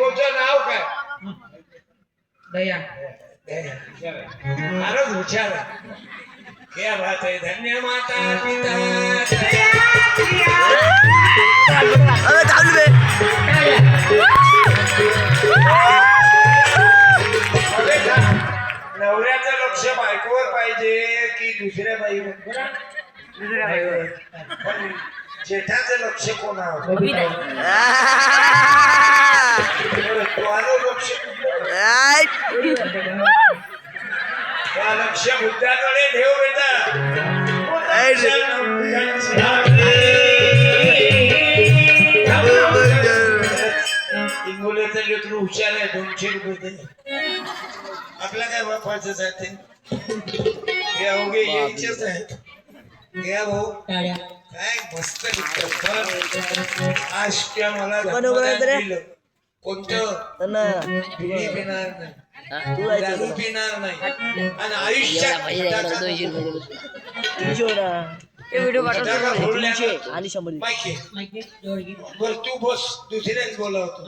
बायकोचं नाव काय? दया. फारच हुशार आहे. क्या बात आहे. धन्य माता पिता नवऱ्याचं लक्ष बायकोवर पाहिजे की दुसऱ्या बाईवर? पण जेठाचं लक्ष कोणावर? लक्ष लक्ष बुद्धाकडे ठेव बेटा. इंगोल्याचं लेकरू हुशार आहे. 200 रुपये आपला काय बापाचं जाते. या उगे यायचेच आहेत. या भाऊ काय मस्त आष्ट्या मला दिलं. कोणतं बिडी पिणार नाही, दारू पिणार नाही आणि आयुष्यात तू बस दुसऱ्याच बोलावतो.